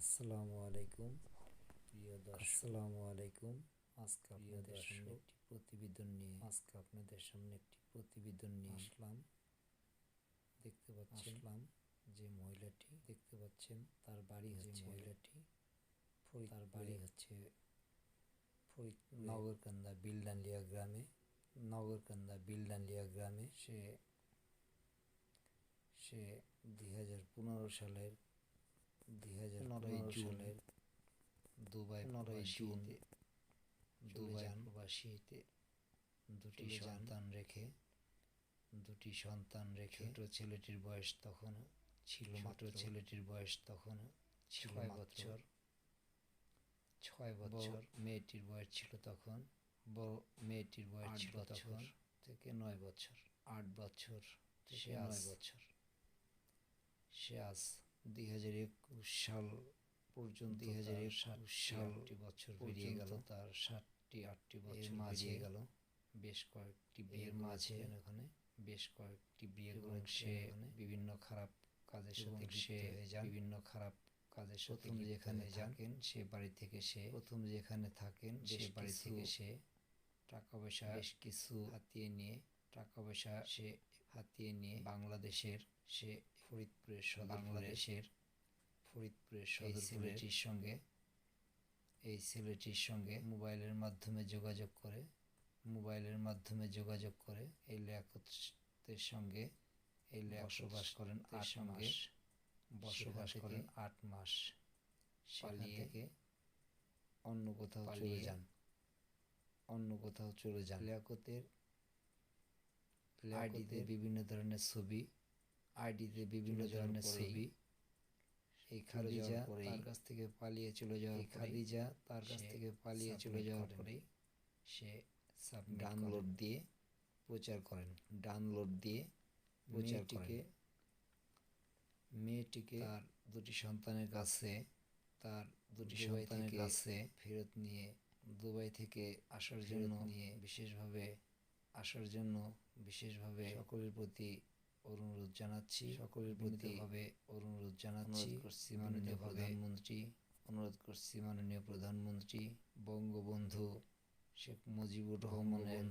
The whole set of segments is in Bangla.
আসসালামু আলাইকুম প্রিয় দর্শক। আসসালামু আলাইকুম। আজকে আপনাদের সামনে একটি প্রতিবেদন নিয়ে আসলাম। দেখতে পাচ্ছেন যে মহিলাটি দেখতে পাচ্ছেন তার বাড়ি হচ্ছে ফরিদপুর নগরকান্দা বিলডালিয়া গ্রামে। সে 2015 সালের দুবাই প্রবাসীতে দুটি সন্তান রেখে ছোট ছেলেটির বয়স তখন ছিল মাত্র 6 বছর। মেয়েটির বয়স ছিল তখন 8 থেকে 9 বছর। 8 বছর থেকে 9 বছর। সে আজ 2021 সাল পর্যন্ত 7টি বছর পেরিয়ে গেল। তার 7টি-8টি বছর পেরিয়ে গেল। বেশ কয়েকটি বিয়ের মাঝে ওখানে বেশ কয়েকটি বিয়ে করে সে বিভিন্ন খারাপ কাজের সাথে লিপ্ত হয়ে যান। প্রথম যেখানে থাকেন সে বাড়ি থেকে সে টাকা পয়সা বেশ কিছু হাতিয়ে নিয়ে বাংলাদেশের ফরিদপুরের এই ছেলেটির সঙ্গে মোবাইলের মাধ্যমে যোগাযোগ করে এই লিয়াকতের সঙ্গে বসবাস করেন 8 মাস। সেখান থেকে অন্য কোথাও চলে যান। লিয়াকতের আইডিতে বিভিন্ন ধরনের ছবি এই খাদিজা তার কাছ থেকে পালিয়ে চলে যাওয়ার পরে সে ডাউনলোড দিয়ে প্রচার করেন। মেয়েটিকে তার দুটি সন্তানের কাছে ফেরত নিয়ে দুবাই থেকে আসার জন্য বিশেষভাবে সকলের প্রতি অনুরোধ জানাচ্ছি। মাননীয় প্রধানমন্ত্রী বঙ্গবন্ধু শেখ মুজিবুর রহমানের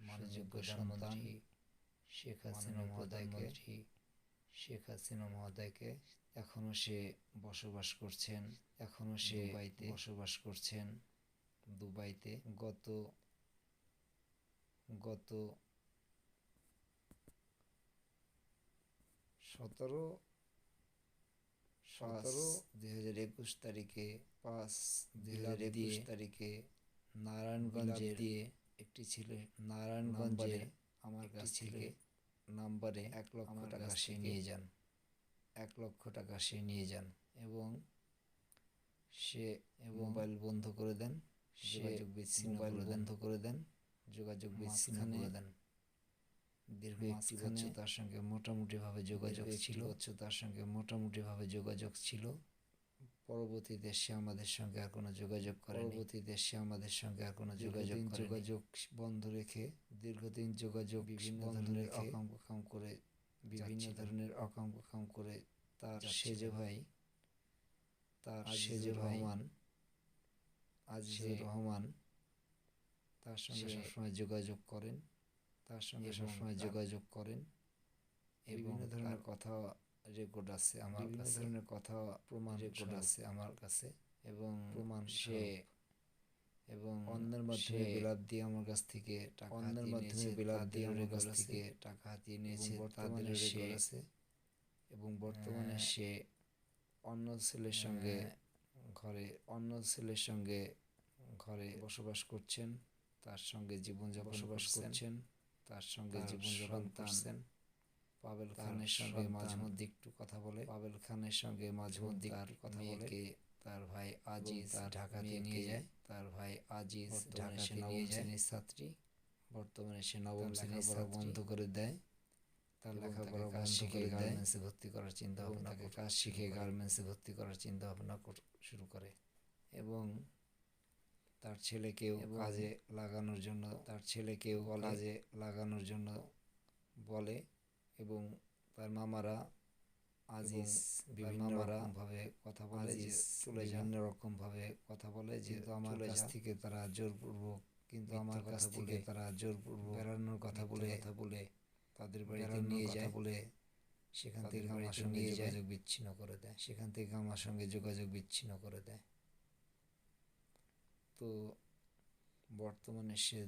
মানযোগ্য সন্তান শেখ হাসিনা মহোদয়কে এখনো সে বসবাস করছেন দুবাইতে। গত 17/5/2021 তারিখে নারায়ণগঞ্জে একটি ছেলে আমার কাছ থেকে নাম্বারে 1 লক্ষ টাকা সে নিয়ে যান এবং সে মোবাইল বন্ধ করে দেন। যোগাযোগ বিচ্ছিন্ন করে দেন। দীর্ঘ একটি বছর তার সঙ্গে মোটামুটিভাবে যোগাযোগ ছিল। পরবর্তীতে সে আমাদের সঙ্গে আর কোনো যোগাযোগ করেনি। যোগাযোগ বন্ধ রেখে দীর্ঘদিন বিভিন্ন ধরনের অকাম করে তার সেজ ভাই আজিজুর রহমান তার সঙ্গে সবসময় যোগাযোগ করেন এবং বিভিন্ন ধরনের কথা রেকর্ড আছে আমার কাছে এবং অন্যের মাধ্যমে বিলাপ দিয়ে আমার কাছ থেকে টাকা হাতিয়ে নিয়েছে এবং বর্তমানে সে অন্য ছেলের সঙ্গে ঘরে বসবাস করছেন। তার সঙ্গে জীবনযাপন করছেন। পাবেল খানের সঙ্গে মাঝে মধ্যে একটু কথা বলে। তার ভাই আজিজ ঢাকাতে নিয়ে যায়। নবম শ্রেণীর ছাত্রী। বর্তমানে সে নবম শ্রেণীর বন্ধ করে দেয়। তার লেখাপড়া বন্ধ করে গার্মেন্টসে ভর্তি করার চিন্তা ভাবনা শুরু করে এবং তার ছেলেকেও কাজে লাগানোর জন্য বলে এবং তার মামারা আজিজ বিভিন্ন রকম ভাবে কথা বলে যে চলে যান, বিভিন্ন রকম ভাবে কথা বলে যে আমার কাছ থেকে তারা জোরপূর্বক, কিন্তু আমার কাছ থেকে তারা জোরপূর্বক বেড়ানোর কথা বলে তাদের বাড়িতে নিয়ে যায়, বলে সেখান থেকে আমার সঙ্গে যোগাযোগ বিচ্ছিন্ন করে দেয়, সেখান থেকে আমার সঙ্গে যোগাযোগ বিচ্ছিন্ন করে দেয়। তো বর্তমানে সে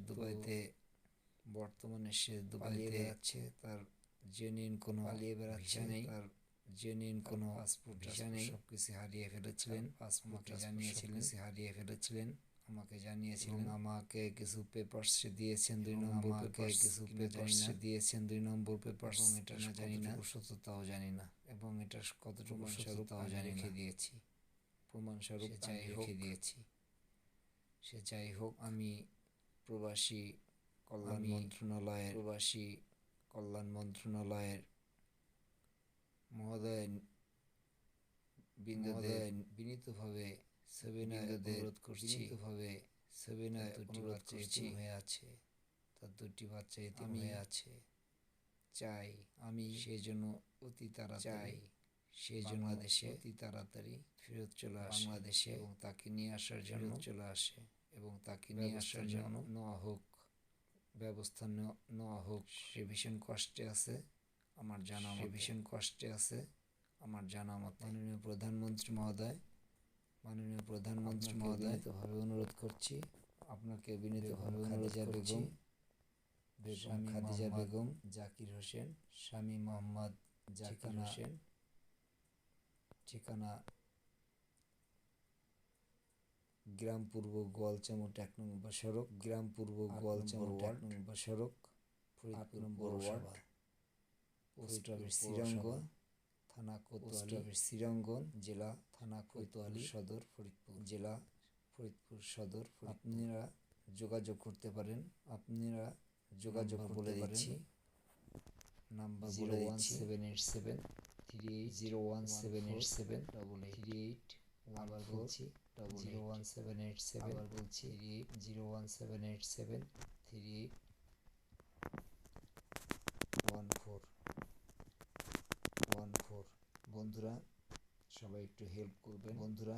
দুবাইতে যাচ্ছে, তার জেনুইন কোনো ভিসা নেই, তার জেনুইন কোনো পাসপোর্ট ভিসা নেই, সবকিছু হারিয়ে ফেলেছিলেন। পাসপোর্ট জানিয়েছিলেন, আমাকে জানিয়েছিলেন, আমাকে কিছু পেপারস দিয়েছেন 2 নম্বর পেপারস, কিছু পেপারস দিয়েছেন 2 নম্বর পেপারস, এবং এটা না জানি না সত্যতাও জানি না, এবং এটা কতটুকু সত্যতাও জানি না, দিয়েছি প্রমাণস্বরূপ রেখে দিয়েছি। সে যাই হোক, আমি প্রবাসী কল্যাণ মন্ত্রণালয়ের মহোদয় বিনীতভাবে সেমিনার অনুরোধ করছি, অনুরোধ করছি, হয়ে আছে তার 2টি বাচ্চা এতিম হয়ে আছে। চাই আমি সেজন্য অতি বাংলাদেশে অতি তাড়াতাড়ি ফেরত চলে আসে বাংলাদেশে, এবং তাকে নিয়ে আসার জন্য চলে আসে, এবং তাকে নিয়ে আসার জন্য ব্যবস্থা নেওয়া হোক। সে ভীষণ কষ্টে আছে আমার জানা মতে। মাননীয় প্রধানমন্ত্রী মহোদয়, বিনীতভাবে অনুরোধ করছি, আপনাকে বিনীতভাবে অনুরোধ করছি, খাদিজা বেগম, জাকির হোসেন, স্বামী মোহাম্মদ জাকির হোসেন, ঠিকানা গ্রাম পূর্ব গোয়ালচামট 1 নম্বর সড়ক, গ্রাম পূর্ব গোয়ালচামট 1 নম্বর সড়ক, ফরিদপুর পৌরসভা, পোস্ট অফিস শ্রীরঙ্গন, থানা কোতোয়ালি, জেলা থানা কোতোয়ালি, সদর ফরিদপুর, জেলা ফরিদপুর সদর। আপনারা যোগাযোগ করতে পারেন, বলে দিচ্ছি, নাম্বার বলে দিচ্ছি 01787 38, আবার বলছি 01787 3814। বন্ধুরা সবাই একটু হেল্প করবেন,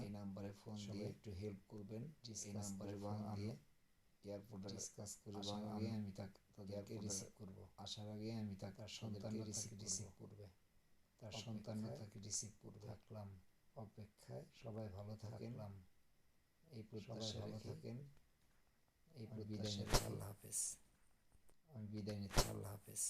এই নাম্বারে ফোন দিয়ে একটু হেল্প করবেন, এই নাম্বারে বাংলা দিয়ে এয়ারপোর্টে ডিসকাস করে বাংলায় আমি তাদেরকে রিসিভ করব। আসার আগে আমি তার সন্তানকে রিসিভ করবে, তার সন্তানও তাকে রিসিভ করবে। থাকলাম অপেক্ষায়, সবাই ভালো থাকেন, এই প্রত্যাশা থাকেন, এই প্রত্যাশা। আল্লাহ হাফেজ। আমি বিদায় নিচ্ছি, আল্লাহ হাফেজ।